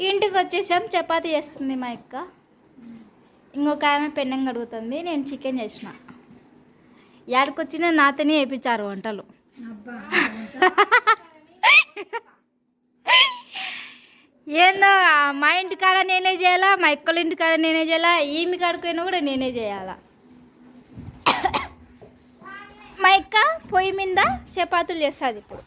ఇంటికి వచ్చేసాం. చపాతీ చేస్తుంది మా అక్క, ఇంకొక ఆమె పెన్నం కడుగుతుంది. నేను చికెన్ చేసిన. ఏడకొచ్చినా నాతోనే వేయించారు వంటలు. ఏందో మా ఇంటి కాడ నేనే చేయాలా, మా అక్కల ఇంటి కాడ నేనే చేయాలా, ఈమె కాడుకైనా కూడా నేనే చేయాలా. మా అక్క పొయ్యి మీద చపాతీలు చేస్తుంది ఇప్పుడు.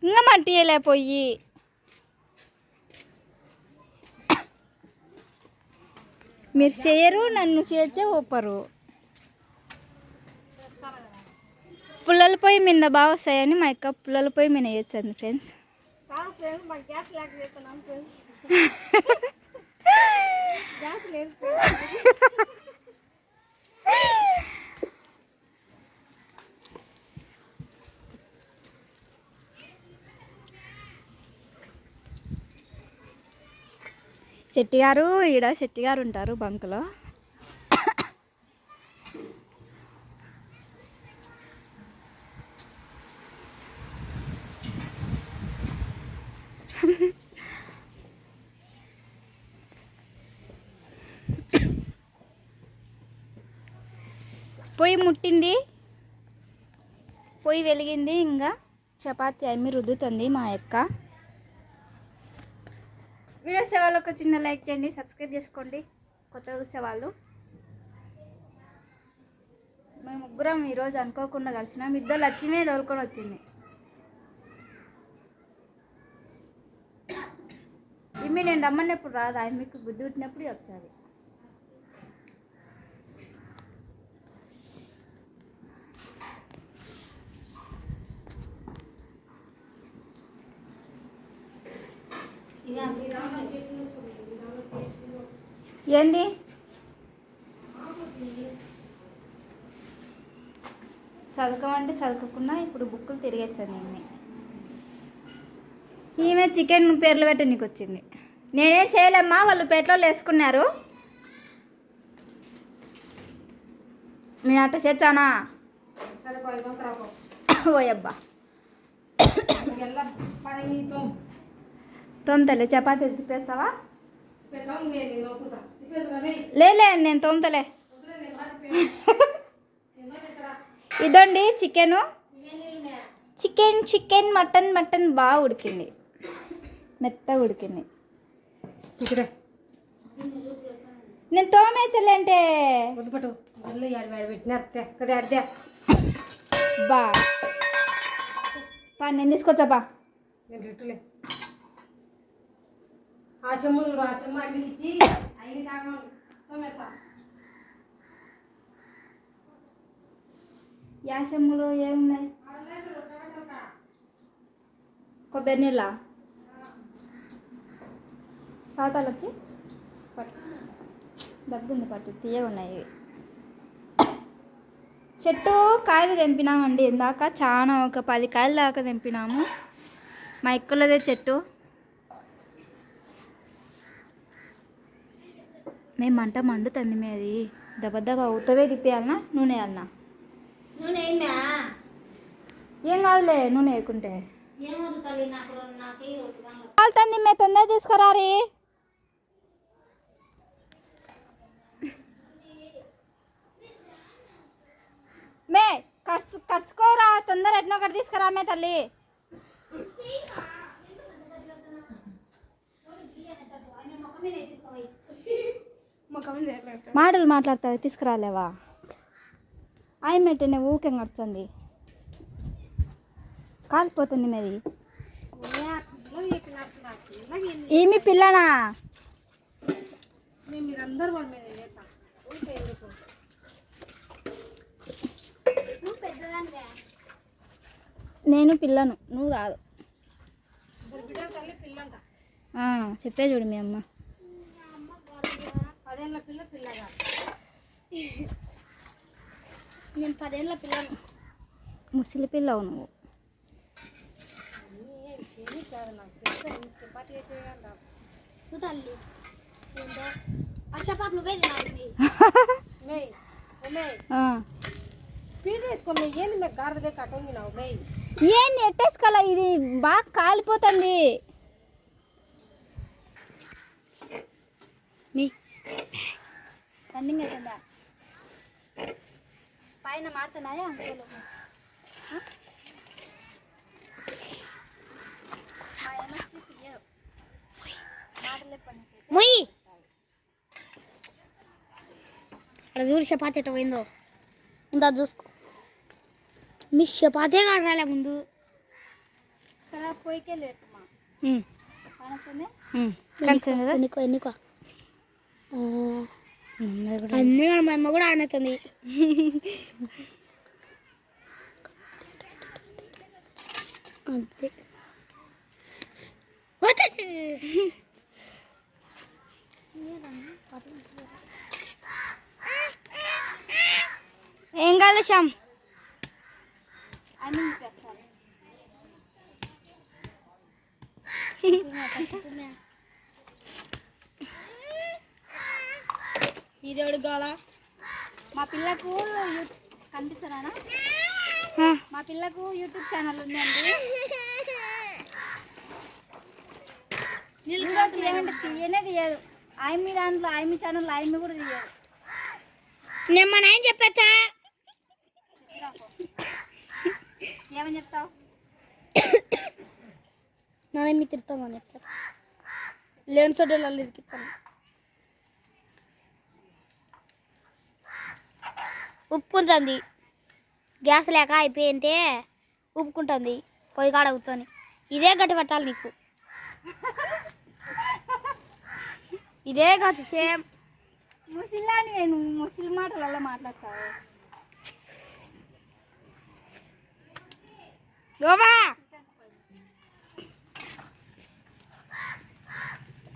ఇంకా మట్టి వేయలే పొయ్యి. మీరు చేయరు, నన్ను చేర్చే ఒప్పరు. పుల్లల పొయ్యి మీద బాగా వస్తాయని మా అక్క పుల్లల పొయ్యి మీద వేయచ్చండి ఫ్రెండ్స్. శెట్టిగారు ఈడ శెట్టిగారు ఉంటారు బంకులో. పొయ్యి ముట్టింది, పొయ్యి వెలిగింది. ఇంకా చపాతీ అమ్మి రుద్దుతుంది మా అక్క. వీడియో సేవాలు ఒక చిన్న లైక్ చేయండి, సబ్స్క్రైబ్ చేసుకోండి కొత్తగా చూసేవాళ్ళు. మేము ముగ్గురం ఈరోజు అనుకోకుండా కలిసినాం. ఇద్దరు లక్ష్మే దొరుకొని వచ్చింది. ఇమ్మి నేను రమ్మన్నప్పుడు రాదు, ఆయన మీకు బుద్ధి పుట్టినప్పుడు వచ్చాది. ఏంది చదవకమంటే చదవకున్నా ఇప్పుడు బుక్కులు తిరిగేచ్చాను నేను. ఈమె చికెన్ పేర్లు పెట్టనీకి వచ్చింది. నేనేం చేయలేమ్మా, వాళ్ళు పెట్రోల్ వేసుకున్నారు. నేను అట్ట చేర్చానా ఓయబ్బా. తోమతలే చపాతీ తిప్పేస్తావా? లేలే నేను తోమతలే. ఇదండి చికెను. చికెన్ మటన్ బాగా ఉడికింది, మెత్తగా ఉడికింది. నేను తోమేచ్చలే అంటే బా నేను తీసుకొచ్చా బా. యాసమ్ములో ఏమున్నాయి? కొబ్బరి నీళ్ళ తాతాలు వచ్చి పట్టు దగ్గుంది, పట్టు తీయగా ఉన్నాయి. చెట్టు కాయలు తెంపినామండి ఇందాక, చాలా ఒక 10 కాయల దాకా తెంపినాము. మా ఎక్కువదే చెట్టు. మేము మంట మండుతుంది మీది. దెబ్బ ఉత్తవే తిప్పేయాలనా నూనె వేయాలనా? నూనె ఏం కాదులే, నూనె వేయకుంటే కాలుతుంది. మే తొందర తీసుకురారి. మే కరుచుకోరా తొందర, ఎట్నో ఒకటి తీసుకురా మే తల్లి. మాటలు మాట్లాడతావు, తీసుకురాలేవా? ఆయమెట్టనే ఊకే నడుస్తుంది, కాలిపోతుంది మీది. ఈమె పిల్లనా? నేను పిల్లను, నువ్వు కాదు. చెప్పే చూడు మీ అమ్మ. నేను 10 ఏళ్ళ పిల్లను. ముసలి పిల్లవు నువ్వు. వేసుకోండి. ఏంది మీకు గారదే కట్టంగి నావు మే ఏంది ఎట్టేసుకోవాలా? ఇది బాగా కాలిపోతుంది. రన్నింగ్ అవుతుందా? పైన మారుతున్నాయా అంకులు? అక్కడ చూడు చపాతి ఎట్ట పోయిందో. ఉందా చూసుకో. మీ చపాతే కాడాలే ముందు. ఇక్కడ పొయ్యికెళ్ళి పెట్టుమా. ఎన్నికో ఎన్నికో అన్నీ మా అమ్మ కూడా ఆనొచ్చింది. అంతే ఏం కాదు శ్యామ్. ఇదేడు గాల మా పిల్లకు కనిపిస్తానా? మా పిల్లకు యూట్యూబ్ ఛానల్ ఉందండి. తీయమంటే తీయనే తీయదు. ఆయమ్మి దాంట్లో ఆయమ్మి ఛానల్ ఆయమ్మి కూడా తీయదు. నేను మా నాయన చెప్పచ్చా? ఏమని చెప్తావు? నానేమి తిడతామని చెప్పచ్చు. లేని సోడలు ఇరికిచ్చాను. ఉప్పుకుంటుంది. గ్యాస్ లేక అయిపోయింటే ఉప్పుకుంటుంది పొయ్యి కాడ కూర్చొని. ఇదే గట్టి పట్టాలి నీకు. ఇదే గట్టి సేమ్. ముసిల్లాని నేను ముసిలి మాటలలో మాట్లాడతావు.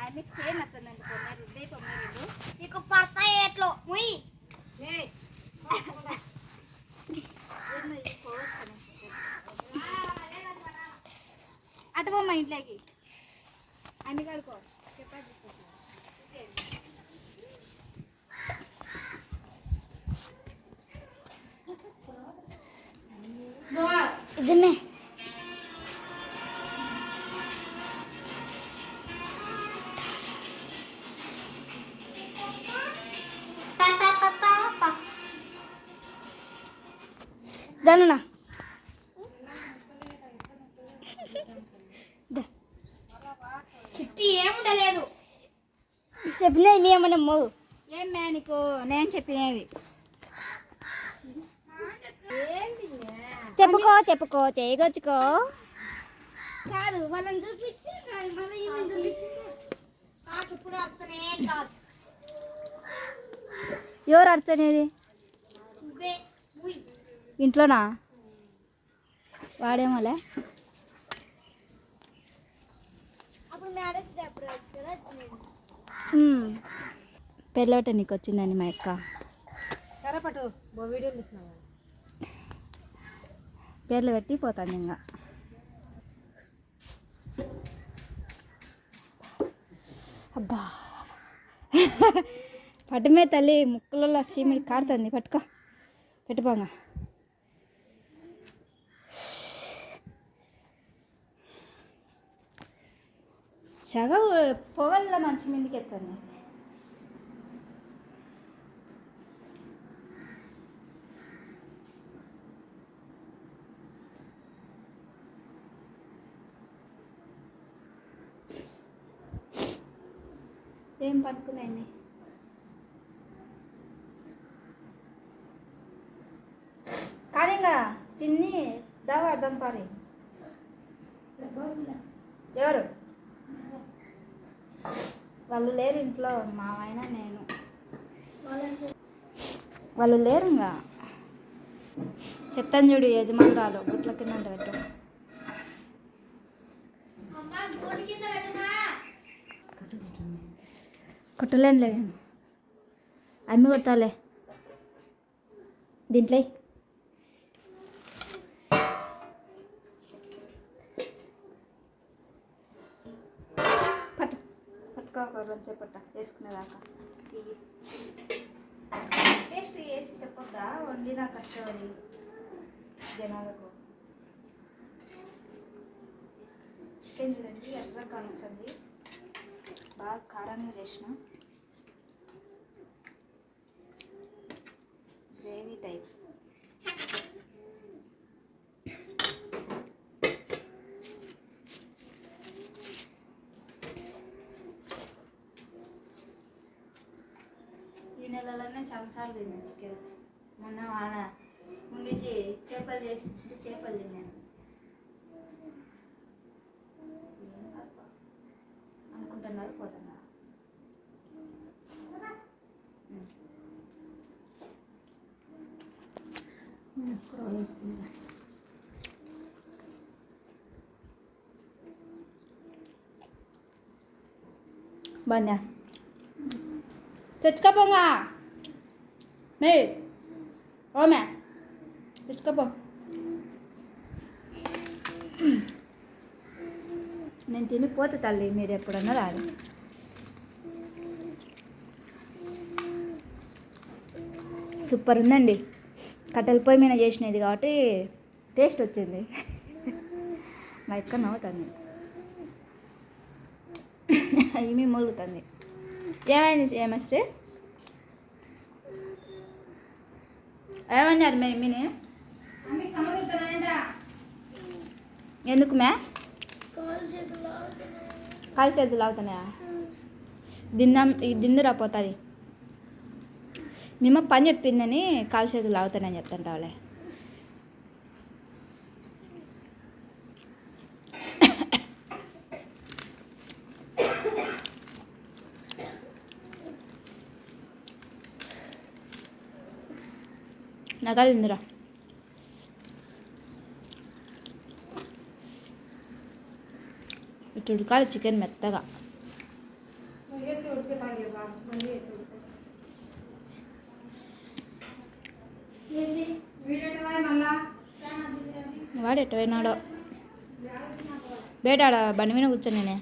ఆమెకు చేయ నచ్చదండి. పొమ్మేరు నీకు పడతాయి ఎట్లో ముయ్. అటు పోమ్మా ఇంట్లోకి. అన్ని కడుకో. ఇదన్నే దానా చిట్టి ఏముండలేదు. చెప్పినా ఏమన్నా మోగు. ఏం మే నీకు నేను చెప్పినది? చెప్పుకో చెప్పుకో చేయగొచ్చుకో. కాదు వాళ్ళని చూపించి ఇప్పుడు అర్థమే కాదు. ఎవరు అర్చనేది? ఇంట్లోనా? వాడేమోలే. అప్పుడు మ్యారేజ్ అప్పుడు వచ్చు కదా. పెళ్ళోట నీకు వచ్చిందని మా అక్క. సరే పట్టు వీడియోలు తీసినావు. పేర్లు పెట్టి పోతాను ఇంకా. అబ్బా పట్టుమే తల్లి. ముక్కులలో సీమిడి కారుతుంది. పట్టుకో పెట్టుపోంగా. సగ పొగల్లో మంచి మీదకి ఎత్తాను. ఏం పట్టుకున్నాయి కానీ ఇంకా తిని దావా అర్థం పారి. ఎవరు వాళ్ళు లేరు ఇంట్లో. మావైనా నేను వాళ్ళు లేరు. ఇంకా చెప్తాను చూడు యజమానురాలు గుట్ల కింద పెట్టు. కొట్టలేనులే అమ్మి కొడతాలే దీంట్లో. పట్టుకో కొంచెం పట్ట వేసుకునేదాకా. టేస్ట్ వేసి చెప్పొద్దా? వండినా కష్టపడి. జనాలకు. చికెన్ చూడండి ఎర్రగా కానొస్తుంది, బాగా కారంగా చేసిన గ్రేవీ టైప్. ఈ నెలలోనే సంవత్సరాలు తిన్నాను చికెన్. మొన్న ఆమె ముండిచి చేపలు చేసి ఇచ్చింటే చేపలు తిన్నాను. అనుకుంటున్నారు పోతున్నారు. బాగుందా? తెచ్చుకోపోంగా మే ఓమే తెచ్చుకోపో. నేను తినిపోతే తల్లి, మీరు ఎప్పుడన్నా రాదు. సూపర్ ఉందండి. కట్టెల పొయ్యి మీద చేసినది కాబట్టి టేస్ట్ వచ్చింది. మా ఎక్క నవ్వుతుంది, ఏమీ మొలుగుతుంది. ఏమైంది ఏమస్టే? ఏమన్నారు మేమిని? ఎందుకు మ్యా? కాలు చేతులు అవుతున్నాయా? దిందురా పోతుంది. మేము పని చెప్పిందని కాలు చేతులు అవుతానని చెప్తుంటావులే. నగాలు తిందురా. ఇటు ఉడకాలి చికెన్ మెత్తగా. వాడు ఎటు పోయినాడో. బయట ఆడ బండి మీద కూర్చొని నేనే.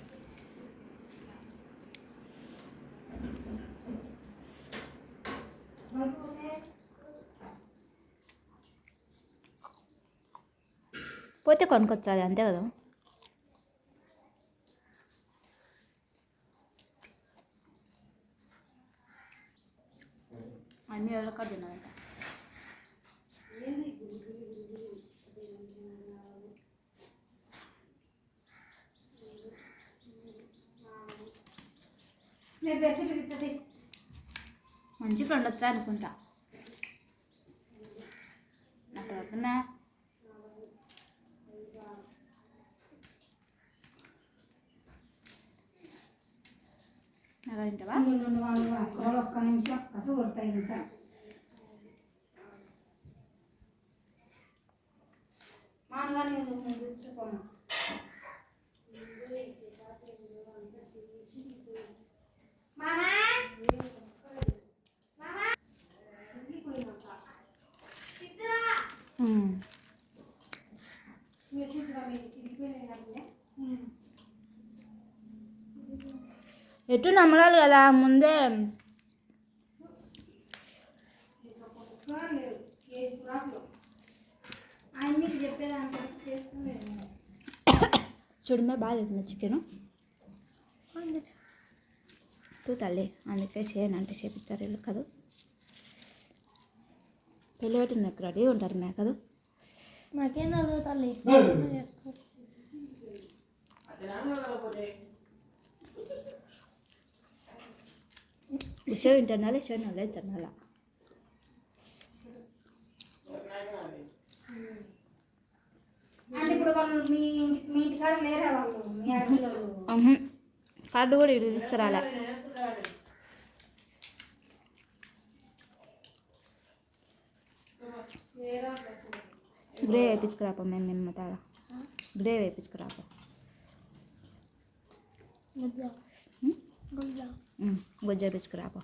పోతే కొనుక్కొచ్చాలి అంతే కదా. అన్నీ ఎవరికా తిన్నారంట. మంచి ఫ్రెండ్ వచ్చా అనుకుంటా. అట్లా తింటావా? ఒక్క నిమిషం కసు కొడతాయి ఇంకా. మానగానే కూర్చోపోమా. ఎటు నమ్మలాలి కదా ముందే. చూడమే బాగా తిన్నా చికెను తల్లి, అందుకే చేయనంటే చేపించారు వీళ్ళు కదా. పెళ్ళి పెట్టిన నాకు రెడీ ఉంటారు మే కదా. నాకేం చదువు తల్లి. షో తింటున్నా, షో లేదు తినాలా. అంటే ఇప్పుడు వాళ్ళు మీ ఇంటికాడ లేరా వాళ్ళు, మీ ఆడపిల్లలు? కార్డు కూడా ఇటు తీసుకురాలే. గ్రే వేయించుకురాపో మేము తాడ గ్రే వేయించుకురాపో. గుజ్జ వేయించుకురాపో.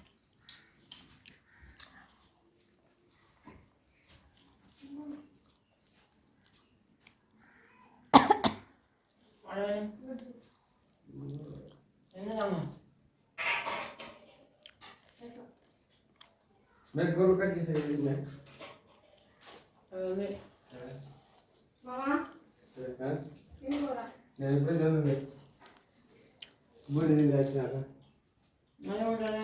मैं गोल का कैसे मैं మామా నేను ఎప్పుడు చదువుతుంది బూడి వచ్చినాక మళ్ళీ ఉంటారా